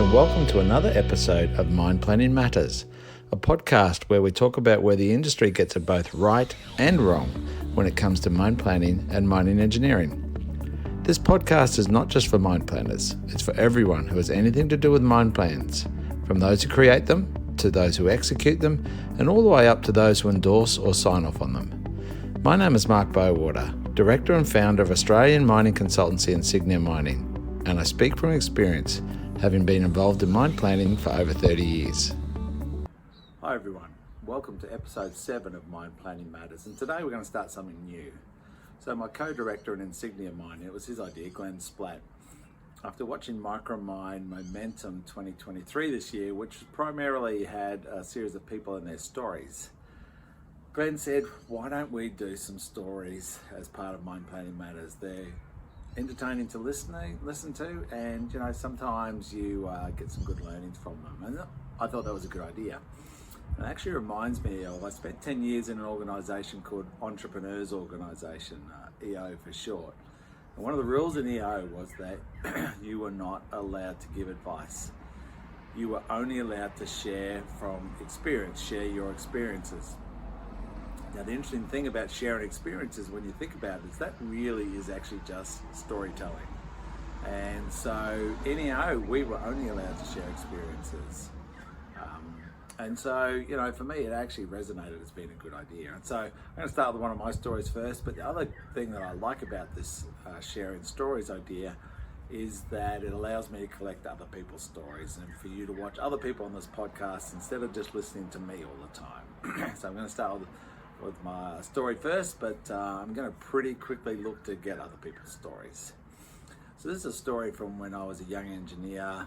and welcome to another episode of Mine Planning Matters, a podcast where we talk about where the industry gets it both right and wrong when it comes to mine planning and mining engineering. This podcast is not just for mine planners, it's for everyone who has anything to do with mine plans, from those who create them, to those who execute them, and all the way up to those who endorse or sign off on them. My name is Mark Bowater, Director and Founder of Australian mining consultancy Insignia Mining, and I speak from experience, having been involved in mine planning for over 30 years. Hi everyone, welcome to episode 7 of Mine Planning Matters, and today we're going to start something new. So my co-director in Insignia Mining, it was his idea, Glenn Splatt. After watching Micromine Momentum 2023 this year, which primarily had a series of people and their stories, Glenn said, why don't we do some stories as part of Mine Planning Matters? They're entertaining to listen to, and sometimes you get some good learnings from them, and I thought that was a good idea. It actually reminds me of, I spent 10 years in an organisation called Entrepreneurs Organisation, EO for short, and one of the rules in EO was that you were not allowed to give advice. You were only allowed to share from experience, share your experiences. Now, the interesting thing about sharing experiences, when you think about it, is that really is actually just storytelling. And so in EO, we were only allowed to share experiences. And so, for me, it actually resonated as being a good idea. And so I'm going to start with one of my stories first, but the other thing that I like about this sharing stories idea is that it allows me to collect other people's stories and for you to watch other people on this podcast instead of just listening to me all the time. So I'm going to start with my story first, but I'm going to pretty quickly look to get other people's stories. So this is a story from when I was a young engineer,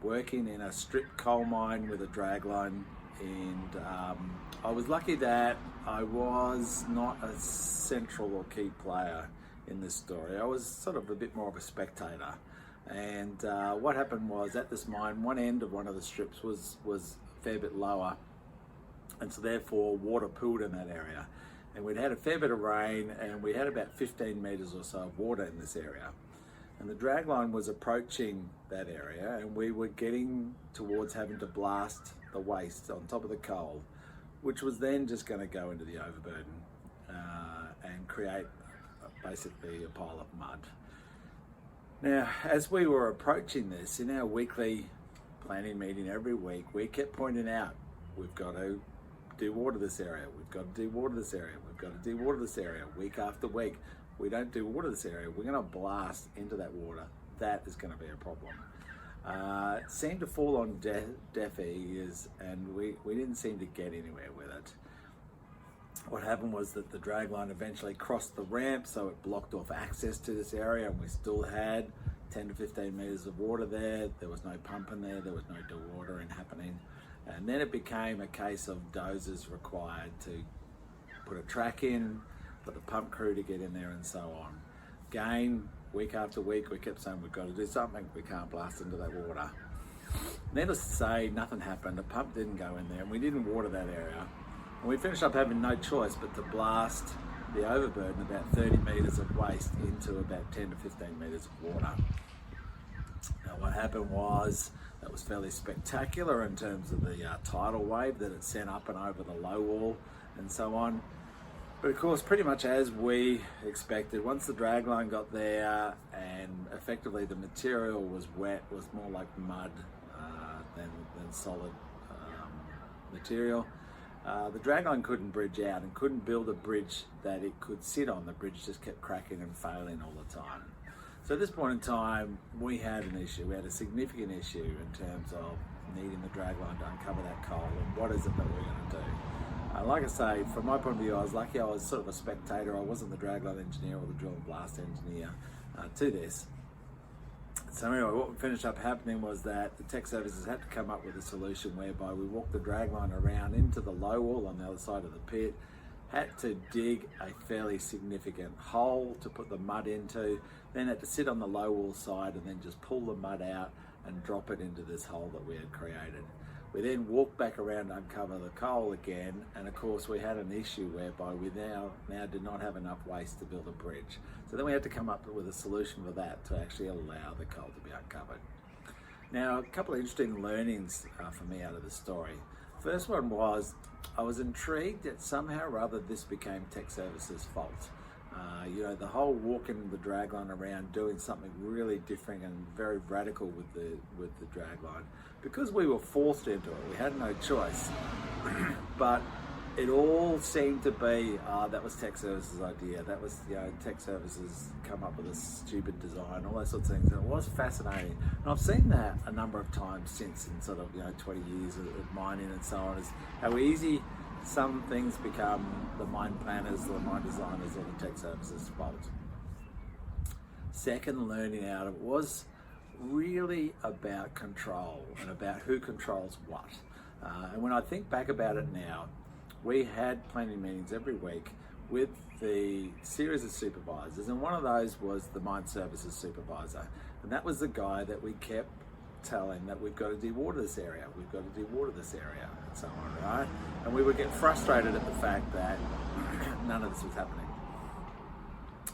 working in a strip coal mine with a dragline, and I was lucky that I was not a central or key player in this story. I was sort of a bit more of a spectator, and what happened was, at this mine, one end of one of the strips was a fair bit lower, and so therefore water pooled in that area, and we'd had a fair bit of rain, and we had about 15 metres or so of water in this area. And the dragline was approaching that area, and we were getting towards having to blast the waste on top of the coal, which was then just going to go into the overburden and create basically a pile of mud. Now, as we were approaching this, in our weekly planning meeting every week, we kept pointing out, we've got to dewater this area, we've got to dewater this area, we've got to dewater this area, week after week. We don't dewater this area, we're going to blast into that water. That is going to be a problem. It seemed to fall on deaf ears, and we didn't seem to get anywhere with it. What happened was that the dragline eventually crossed the ramp, so it blocked off access to this area, and we still had 10 to 15 metres of water there. There was no pump in there was no dewatering happening. And then it became a case of dozers required to put a track in, for the pump crew to get in there, and so on. Again, week after week, we kept saying we've got to do something, we can't blast into that water. Needless to say, nothing happened, the pump didn't go in there, and we didn't water that area. And we finished up having no choice but to blast the overburden, about 30 metres of waste, into about 10 to 15 metres of water. Now, what happened was, that was fairly spectacular in terms of the tidal wave that it sent up and over the low wall and so on. But of course, pretty much as we expected, once the dragline got there and effectively the material was wet, was more like mud than solid material, the dragline couldn't bridge out and couldn't build a bridge that it could sit on. The bridge just kept cracking and failing all the time. So at this point in time, we had an issue. We had a significant issue in terms of needing the dragline to uncover that coal, and what is it that we're going to do? Like I say, from my point of view, I was lucky I was sort of a spectator. I wasn't the dragline engineer or the drill and blast engineer to this. So anyway, what finished up happening was that the tech services had to come up with a solution whereby we walked the dragline around into the low wall on the other side of the pit, had to dig a fairly significant hole to put the mud into, then had to sit on the low wall side and then just pull the mud out and drop it into this hole that we had created. We then walked back around to uncover the coal again, and of course we had an issue whereby we now did not have enough waste to build a bridge. So then we had to come up with a solution for that to actually allow the coal to be uncovered. Now, a couple of interesting learnings for me out of the story. First one was I was intrigued that somehow or other this became Tech Services' fault. The whole walking the dragline around, doing something really different and very radical with the dragline, because we were forced into it. We had no choice, but it all seemed to be that was Tech Services' idea. That was Tech Services come up with a stupid design, all those sorts of things. And it was fascinating, and I've seen that a number of times since in sort of 20 years of mining and so on. Is how easy some things become the mine planners, the mine designers, or the Tech Services fault. Second learning out of it was really about control and about who controls what. And when I think back about it now, we had planning meetings every week with the series of supervisors, and one of those was the mine services supervisor, and that was the guy that we kept telling that we've got to dewater this area, we've got to dewater this area, and so on, right? And we would get frustrated at the fact that none of this was happening.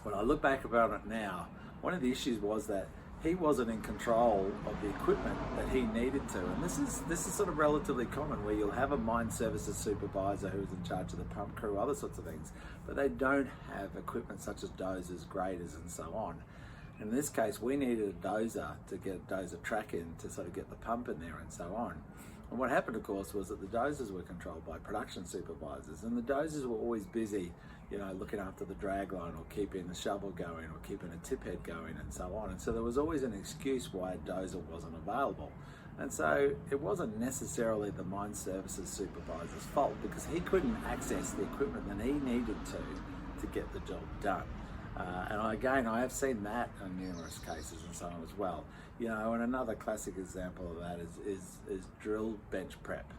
When I look back about it now, one of the issues was that he wasn't in control of the equipment that he needed to. And this is sort of relatively common, where you'll have a mine services supervisor who's in charge of the pump crew, other sorts of things, but they don't have equipment such as dozers, graders, and so on. In this case, we needed a dozer to get a dozer track in to sort of get the pump in there and so on. And what happened, of course, was that the dozers were controlled by production supervisors, and the dozers were always busy, looking after the dragline or keeping the shovel going or keeping a tip head going and so on. And so there was always an excuse why a dozer wasn't available. And so it wasn't necessarily the mine services supervisor's fault, because he couldn't access the equipment that he needed to get the job done. And I have seen that in numerous cases and so on as well. And another classic example of that is drill bench prep,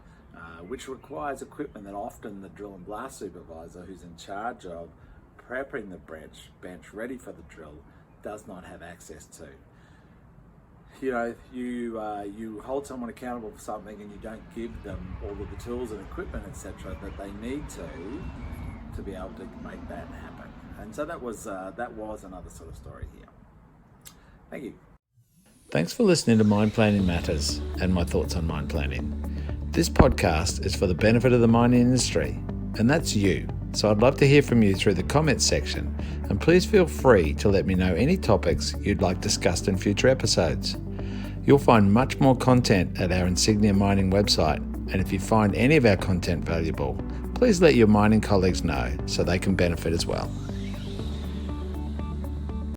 which requires equipment that often the drill and blast supervisor, who's in charge of prepping the bench ready for the drill, does not have access to. You hold someone accountable for something and you don't give them all of the tools and equipment, etc., that they need to be able to make that happen. And so that was another sort of story here. Thank you. Thanks for listening to Mine Planning Matters and my thoughts on mine planning. This podcast is for the benefit of the mining industry, and that's you. So I'd love to hear from you through the comments section, and please feel free to let me know any topics you'd like discussed in future episodes. You'll find much more content at our Insignia Mining website, and if you find any of our content valuable, please let your mining colleagues know so they can benefit as well.